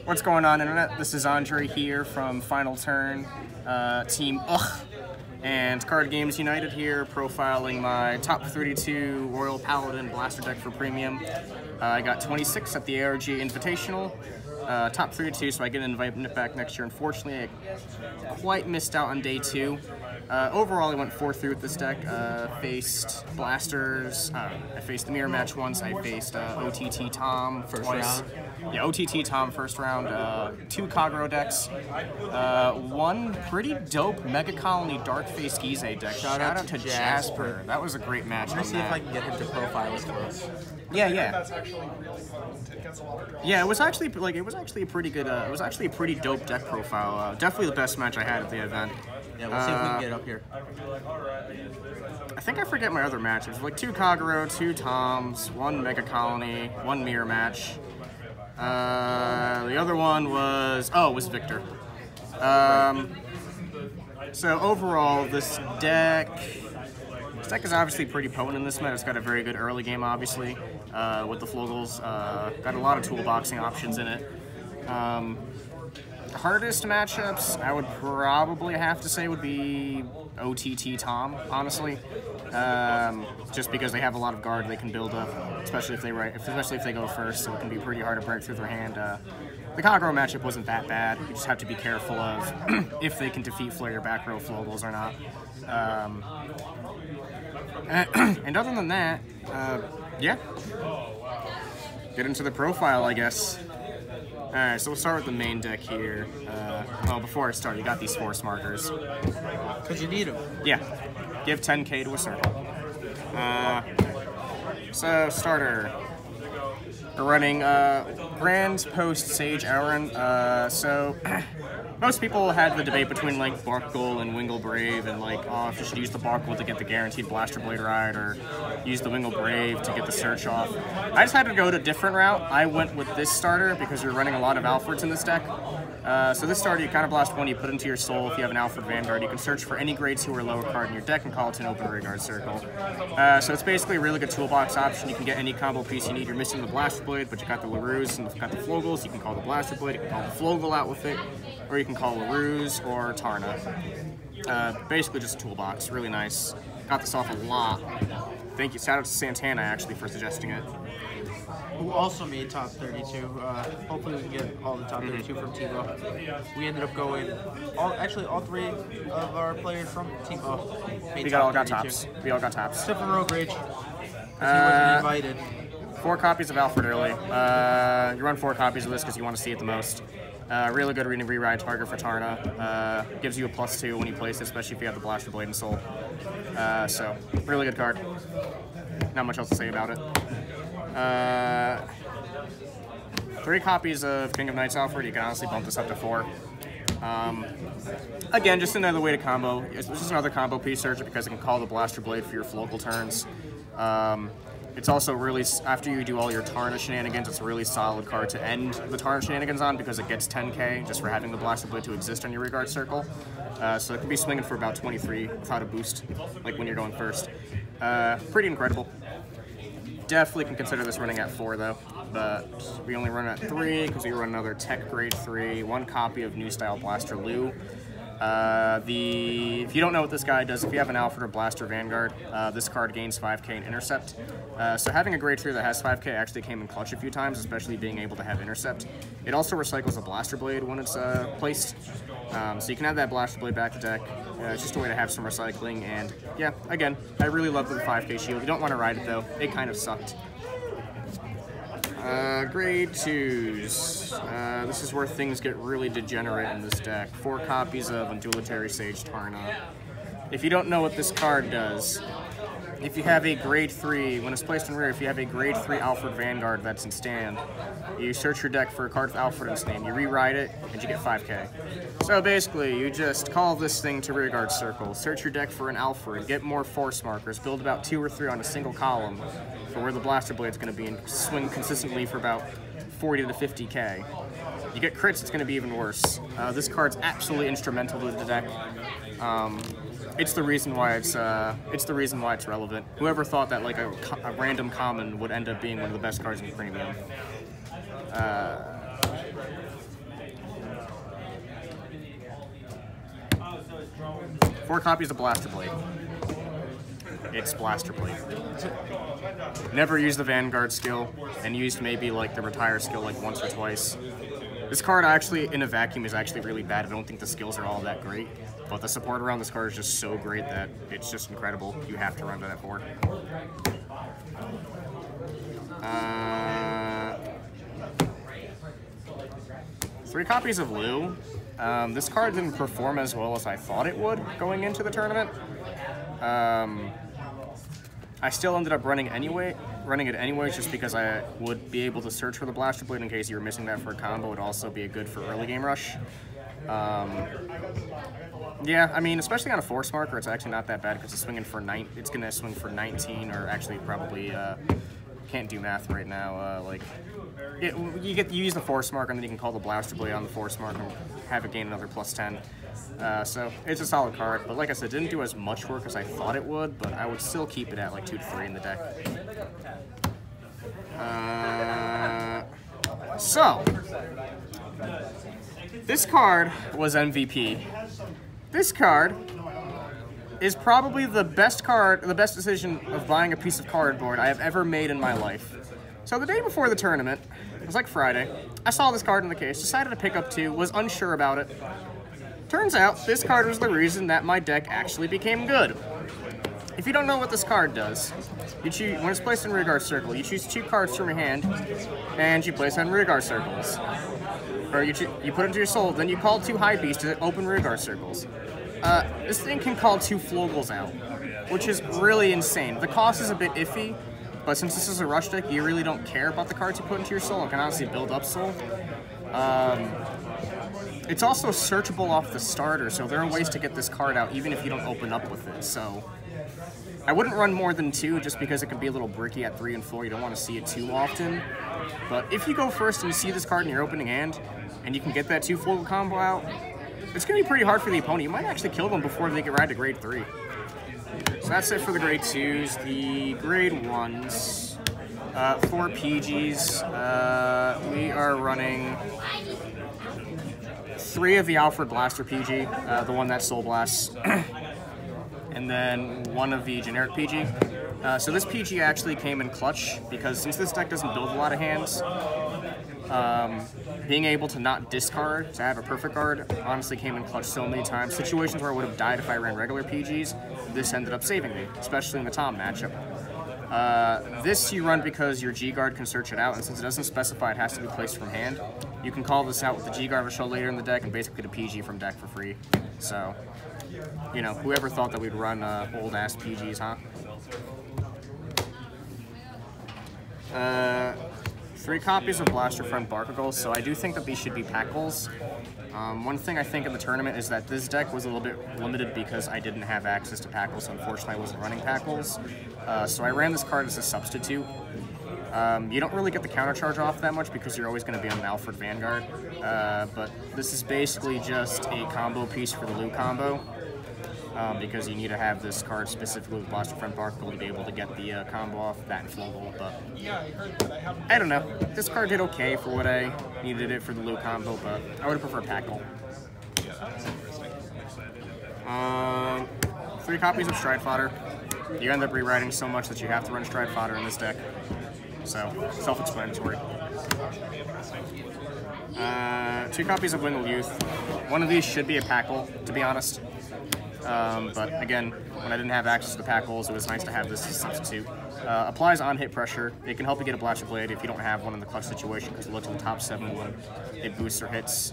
What's going on, Internet? This is Andre here from Final Turn, Team Ugh, and Card Games United here, profiling my top 32 Royal Paladin Blaster deck for Premium. I got 26 at the ARG Invitational, top 32, so I get an invite back next year. Unfortunately, I quite missed out on day 2. Overall, I went 4-3 with this deck. Faced Blasters. I faced the Mirror Match once. I faced OTT Tom First twice. round. Yeah, OTT Tom first round. 2 Kagero decks. One pretty dope Mega Colony Darkface Gize deck. Shout out to Jasper. That was a great match. I'm gonna see if I can get him to profile this for us. Yeah. Yeah, it was actually a pretty good. It was actually a pretty dope deck profile. Definitely the best match I had at the event. Yeah, we'll see if we can get it up here. I think I forget my other matches. Like 2 Kagero, 2 Toms, 1 Mega Colony, 1 Mirror Match. The other one was Victor. So overall, this deck is obviously pretty potent in this meta. It's got a very good early game, obviously, with the Flogels. Got a lot of toolboxing options in it. The hardest matchups, I would probably have to say, would be OTT Tom, honestly. Just because they have a lot of guard they can build up, especially if they go first, so it can be pretty hard to break through their hand. The Kagero matchup wasn't that bad. You just have to be careful of if they can defeat Flare back row Flogels or not. And other than that, yeah. Get into the profile, I guess. Alright, so we'll start with the main deck here. Well, before I start, you got these force markers. Because you need them. Yeah. Give 10k to a circle. So, starter. We're running Grand Post Sage Aaron. So, most people had the debate between like Barkgul and Wingle Brave, and like, oh, if you should use the Barkgul to get the guaranteed Blaster Blade ride, or use the Wingle Brave to get the search off. I decided to go to a different route. I went with this starter because you're running a lot of Alfreds in this deck. So this starter, you kind of blast 1, you put into your soul. If you have an Alfred Vanguard, you can search for any grade 2 or lower card in your deck and call it an open rearguard circle. So it's basically a really good toolbox option. You can get any combo piece you need. You're missing the Blaster Blade, but you got the LaRues and you've got the Flogels. You can call the Blaster Blade, you can call the Flogel out with it, or you can call LaRues or Tarna. Basically just a toolbox, really nice. Got this off a lot. Thank you, shout out to Santana actually for suggesting it. Who also made top 32. Hopefully we can get all the top 32 from Team O. We ended up going, all 3 of our players from Team O made We all got tops. Except for Rogue Rage, because he wasn't invited. 4 copies of Alfred early. You run 4 copies of this because you want to see it the most. Really good rewrite target for Tarna. Gives you a +2 when you place it, especially if you have the Blaster Blade and Soul. So, really good card. Not much else to say about it. 3 copies of King of Knights Alfred. You can honestly bump this up to 4. Again, just another way to combo. It's just another combo piece searcher because it can call the Blaster Blade for your Flogel turns. It's also really, after you do all your Tarna shenanigans, it's a really solid card to end the Tarna shenanigans on because it gets 10k just for having the Blaster Blade to exist on your rearguard circle. So it can be swinging for about 23 without a boost, like when you're going first. Pretty incredible. Definitely can consider this running at 4 though, but we only run at 3 because we run another Tech Grade 3, 1 copy of New Style Blaster Lu. If you don't know what this guy does, if you have an Alfred or Blaster Vanguard, this card gains 5k in Intercept. So having a grade 3 that has 5k actually came in clutch a few times, especially being able to have Intercept. It also recycles a Blaster Blade when it's placed, so you can have that Blaster Blade back to deck. It's just a way to have some recycling, and yeah, again, I really love the 5k shield. You don't want to ride it though, it kind of sucked. Grade 2s. This is where things get really degenerate in this deck. 4 copies of Undulatory Sage Tarna. If you don't know what this card does, if you have a grade 3, when it's placed in rear, if you have a grade 3 Alfred Vanguard that's in stand, you search your deck for a card with Alfred in its name, you rewrite it, and you get 5k. So basically, you just call this thing to rearguard circle, search your deck for an Alfred, get more force markers, build about 2 or 3 on a single column for where the Blaster Blade's going to be, and swing consistently for about 40 to 50k. You get crits, it's going to be even worse. This card's absolutely instrumental to the deck. It's the reason why it's relevant. Whoever thought that like a random common would end up being one of the best cards in Premium. 4 copies of Blaster Blade. It's Blaster Blade. Never used the Vanguard skill, and used maybe like the Retire skill like once or twice. This card actually, in a vacuum, is actually really bad. I don't think the skills are all that great, but the support around this card is just so great that it's just incredible. You have to run to that 4. 3 copies of Lu. This card didn't perform as well as I thought it would going into the tournament. I still ended up running it anyways just because I would be able to search for the Blaster Blade in case you were missing that for a combo. It would also be good for early game rush. Yeah, I mean, especially on a Force Marker, it's actually not that bad because it's swinging for it's gonna swing for 19, or actually probably can't do math right now. You use the Force Marker, and then you can call the Blaster Blade on the Force Marker and have it gain another +10. So it's a solid card, but like I said, didn't do as much work as I thought it would, but I would still keep it at like 2 to 3 in the deck. So this card was MVP. This card is probably the best decision of buying a piece of cardboard I have ever made in my life. So the day before the tournament, it was like Friday, I saw this card in the case, decided to pick up 2, was unsure about it. Turns out, this card was the reason that my deck actually became good. If you don't know what this card does, when it's placed in rearguard circle, you choose 2 cards from your hand, and you place them in rearguard circles. Or you put it into your soul, then you call 2 high beasts to open rearguard circles. This thing can call 2 Flogels out, which is really insane. The cost is a bit iffy, but since this is a rush deck, you really don't care about the cards you put into your soul. It can honestly build up soul. It's also searchable off the starter, so there are ways to get this card out even if you don't open up with it. So I wouldn't run more than 2 just because it can be a little bricky at 3 and 4. You don't want to see it too often. But if you go first and you see this card in your opening hand, and you can get that 2 Flogel combo out, it's going to be pretty hard for the opponent. You might actually kill them before they get right to grade 3. So that's it for the grade 2s. The grade 1s, 4 PGs. We are running 3 of the Alfred Blaster PG, the one that Soul Blasts, and then 1 of the generic PG. So this PG actually came in clutch because since this deck doesn't build a lot of hands, being able to not discard to have a perfect card honestly came in clutch so many times. Situations where I would have died if I ran regular PGs, this ended up saving me, especially in the Tom matchup. This you run because your G-Guard can search it out, and since it doesn't specify it has to be placed from hand, you can call this out with the G-Guard show later in the deck and basically get a PG from deck for free. So, you know, whoever thought that we'd run old-ass PGs, huh? 3 copies of Blaster Friend Barkagles, so I do think that these should be Packles. One thing I think in the tournament is that this deck was a little bit limited because I didn't have access to Packles, so unfortunately I wasn't running Packles. So I ran this card as a substitute. You don't really get the counter charge off that much because you're always going to be on an Alfred Vanguard, but this is basically just a combo piece for the Lu combo. Because you need to have this card specifically with Blaster Friend Barkagle to be able to get the combo off that and Flogel, but I don't know. This card did okay for what I needed it for the Lu combo, but I would have preferred Packle. 3 copies of Stride Fodder. You end up rewriting so much that you have to run Stride Fodder in this deck, so self-explanatory. 2 copies of Wingle Youth. One of these should be a Packle, to be honest. But again, when I didn't have access to the Packles, it was nice to have this as a substitute. Applies on hit pressure. It can help you get a Blaster Blade if you don't have one in the clutch situation because it looks at the top 7 when it boosts or hits.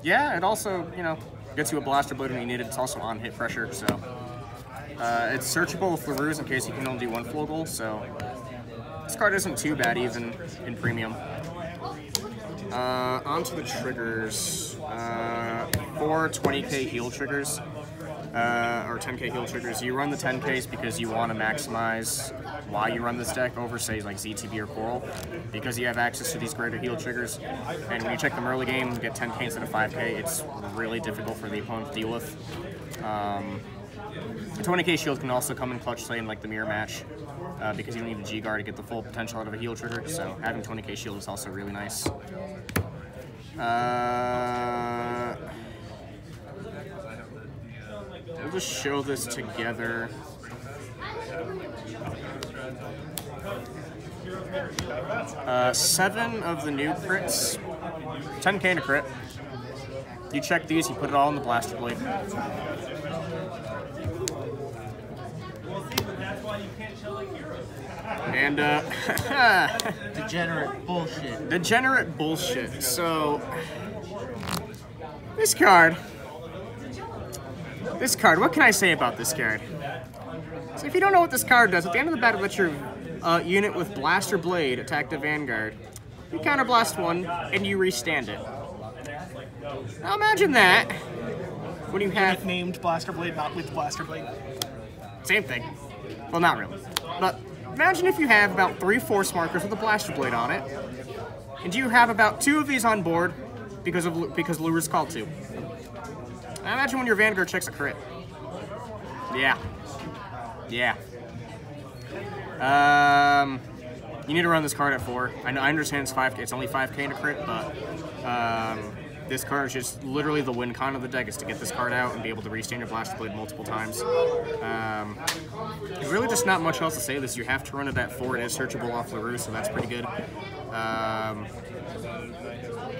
Yeah, it also, you know, gets you a Blaster Blade when you need it. It's also on hit pressure, so it's searchable with Larousse in case you can only do 1 Flogel, so this card isn't too bad even in premium. Onto the triggers. 4 20k heal triggers, or 10k heal triggers. You run the 10ks because you want to maximize why you run this deck over, say, like ZTB or Coral, because you have access to these greater heal triggers. And when you check them early game, you get 10k instead of 5k. It's really difficult for the opponent to deal with. The 20k shield can also come in clutch, say, in like the mirror match, because you don't need a G-Guard to get the full potential out of a heal trigger, so having 20k shield is also really nice. we'll just show this together. Seven of the new crits, 10k to crit. You check these, you put it all in the blaster blade. And, degenerate bullshit. Degenerate bullshit. So, this card, what can I say about this card? So if you don't know what this card does, at the end of the battle, let your unit with Blaster Blade attack the Vanguard. You counterblast one, and you restand it. Now imagine that when you have... named Blaster Blade, not with Blaster Blade. Same thing. Well, not really. But imagine if you have about 3 Force Markers with a Blaster Blade on it, and you have about 2 of these on board because Lure's called to. Now imagine when your Vanguard checks a crit. Yeah. Yeah. You need to run this card at 4. I understand it's only 5k to crit, but this card is just literally the win con of the deck is to get this card out and be able to restand your Blaster Blade multiple times. There's really just not much else to say this. You have to run it at 4. It is searchable off Lure, so that's pretty good.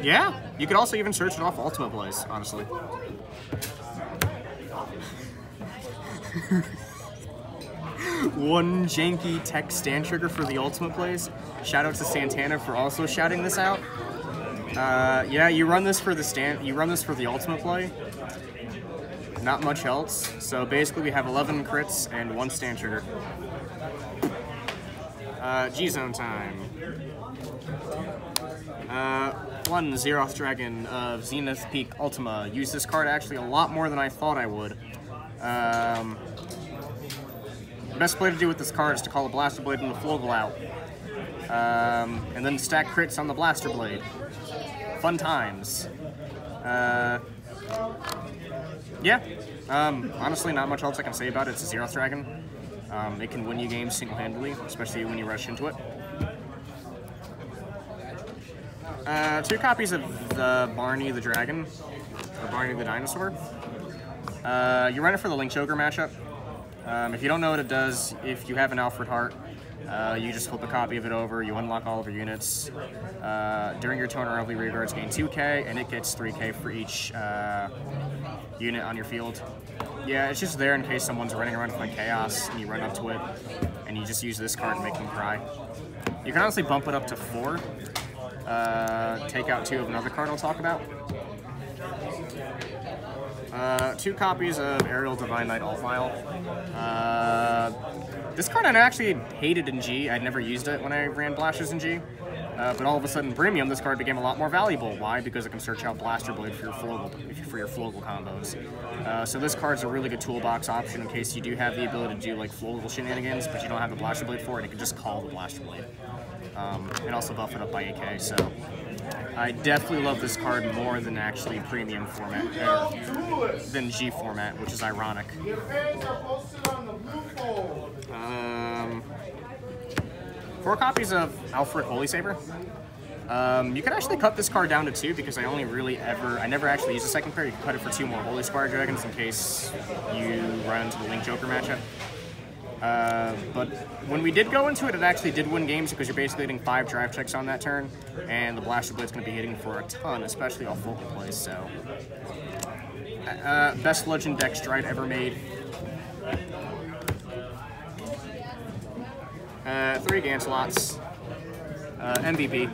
Yeah, you could also even search it off Ultimate Blaze, honestly. One janky tech stand trigger for the Ultimate Blaze. Shout out to Santana for also shouting this out. Yeah, you run this for the stand. You run this for the Ultimate play. Not much else. So basically, we have 11 crits and 1 stand trigger. G-Zone time. 1 Zeroth Dragon of Zenith Peak Ultima. Use this card actually a lot more than I thought I would. The best play to do with this card is to call a Blaster Blade and the Flogel out. And then stack crits on the Blaster Blade. Fun times. Yeah. Honestly, not much else I can say about it. It's a Zeroth Dragon. It can win you games single-handedly, especially when you rush into it. 2 copies of the Barney the Dragon, or Barney the Dinosaur. You run it for the Link Joker matchup. If you don't know what it does, if you have an Alfred Hart, you just flip a copy of it over, you unlock all of your units. During your turn, early rearguards gain 2k, and it gets 3k for each unit on your field. Yeah, it's just there in case someone's running around with like Chaos, and you run up to it, and you just use this card to make them cry. You can honestly bump it up to 4. Take out 2 of another card I'll talk about. 2 copies of Aerial Divine Knight Alt-Mile. This card I actually hated in G. I'd never used it when I ran Blasters in G. But all of a sudden, Premium, this card became a lot more valuable. Why? Because it can search out Blaster Blade for your Flogel combos. So this card's a really good toolbox option in case you do have the ability to do like Flogel shenanigans, but you don't have the Blaster Blade for it. It can just call the Blaster Blade. And also buff it up by 8k. So I definitely love this card more than actually Premium format, than G format, which is ironic. 4 copies of Alfred Holy Saber. You can actually cut this card down to 2 because I never actually use a second pair. You can cut it for 2 more Holy Squire Dragons in case you run into the Link Joker matchup. But when we did go into it, it actually did win games because you're basically hitting 5 drive checks on that turn, and the Blaster Blade's going to be hitting for a ton, especially off focal plays. So, best Legend deck Stride ever made. 3 Ganslots. MVP.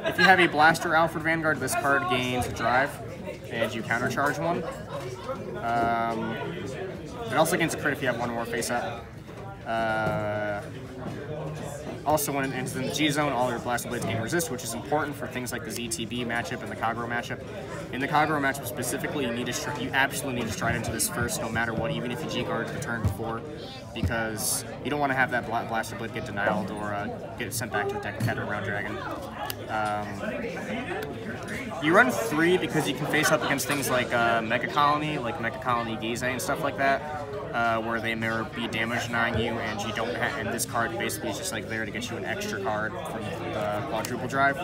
If you have a Blaster Alfred Vanguard, this card gains a drive, and you countercharge 1. It also gains a crit if you have 1 more face up. Also, when it's in the G zone, all your Blaster Blades gain resist, which is important for things like the ZTB matchup and the Kagero matchup. In the Kagero matchup specifically, you absolutely need to stride into this first, no matter what, even if you G-guard the turn before, because you don't want to have that Blaster Blade get denied or get sent back to the deck Cat or Round Dragon. You run 3 because you can face up against things like Mega Colony Gize and stuff like that. where they may be damage denying you, and you don't have, and this card basically is just like there to get you an extra card from the quadruple drive.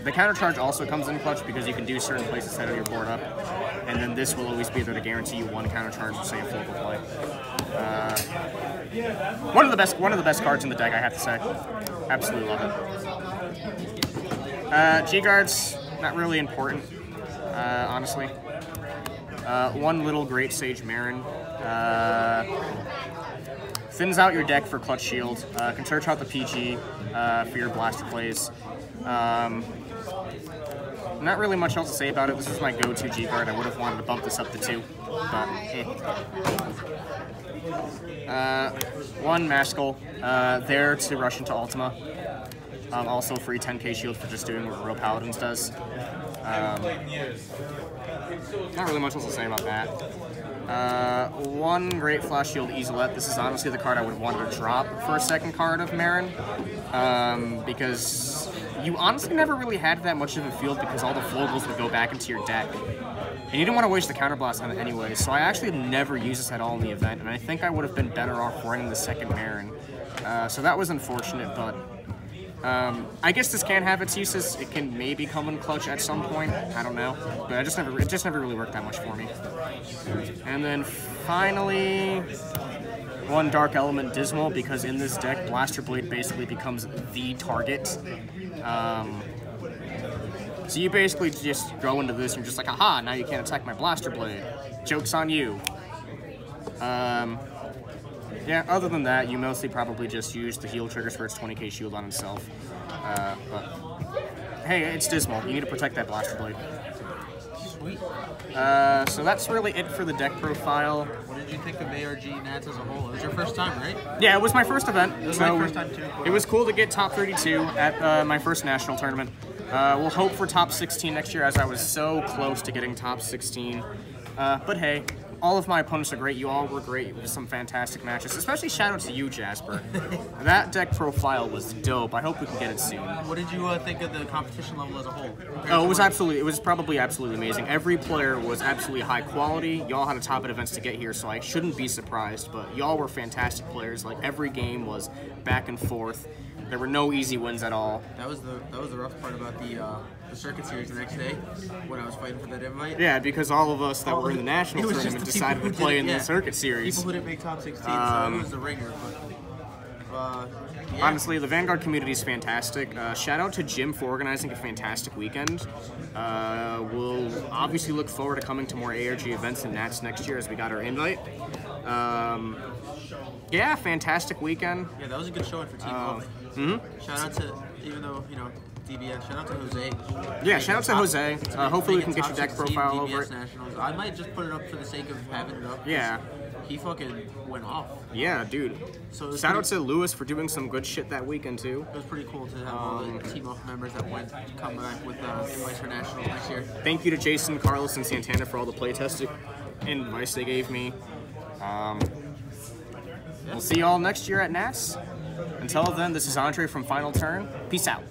The counter charge also comes in clutch because you can do certain places set your board up, and then this will always be there to guarantee you one counter charge for say a focal play. One of the best cards in the deck, I have to say. Absolutely love it. G-Guards, not really important, honestly. One little Great Sage Marin. Thins out your deck for Clutch Shield. Can search out the PG for your blaster plays. Not really much else to say about it. This is my go-to G-Guard. I would have wanted to bump this up to 2, but one Maskell, there to rush into Ultima. Also free 10k shield for just doing what Real Paladins does. Not really much else to say about that. One Great Flash Shield Easelet. This is honestly the card I would have wanted to drop for a second card of Marin, because you honestly never really had that much of a field because all the Flogels would go back into your deck. And you didn't want to waste the counterblast on it anyway, so I actually never used this at all in the event, and I think I would have been better off running the second Marin. So that was unfortunate, but I guess this can have its uses. It can maybe come in clutch at some point. I don't know, but it just never really worked that much for me. And then finally, one Dark Element Dismal, because in this deck, Blaster Blade basically becomes the target. So you basically just go into this and you're just like, haha, now you can't attack my Blaster Blade. Joke's on you. Yeah, other than that, you mostly probably just use the heal triggers for its 20k shield on itself. But hey, it's Dismal. You need to protect that Blaster Blade. Sweet. So that's really it for the deck profile. What did you think of ARG Nats as a whole? It was your first time, right? Yeah, it was my first event. It was my first time too. It was cool to get top 32 at my first national tournament. We'll hope for top 16 next year, as I was so close to getting top 16. But hey, all of my opponents are great. You all were great with some fantastic matches. Especially shout out to you, Jasper. That deck profile was dope. I hope we can get it soon. What did you think of the competition level as a whole? Oh, it was probably absolutely amazing. Every player was absolutely high quality. Y'all had to top at events to get here, so I shouldn't be surprised. But y'all were fantastic players. Like, every game was back and forth. There were no easy wins at all. That was the rough part about the circuit series the next day when I was fighting for that invite. Yeah, because all of us that were in the national tournament decided to play in the circuit series. People who didn't make top 16, so it was the ringer. But, yeah. Honestly, the Vanguard community is fantastic. Shout out to Jim for organizing a fantastic weekend. We'll obviously look forward to coming to more ARG events and Nats next year as we got our invite. Yeah, fantastic weekend. Yeah, that was a good showing for Team Wolf. Shout out to, even though, you know, DBS, shout out to Jose. Yeah, shout out to Jose. Hopefully we can get your deck profile over it. Nationals. I might just put it up for the sake of having it up. Yeah. He fucking went off. Yeah, dude. So shout out to Lewis for doing some good shit that weekend, too. It was pretty cool to have all the Team Wolf members that went to come back with invites for Nationals next year. Thank you to Jason, Carlos, and Santana for all the playtesting advice they gave me. We'll see you all next year at Nats. Until then, this is Andre from Final Turn. Peace out.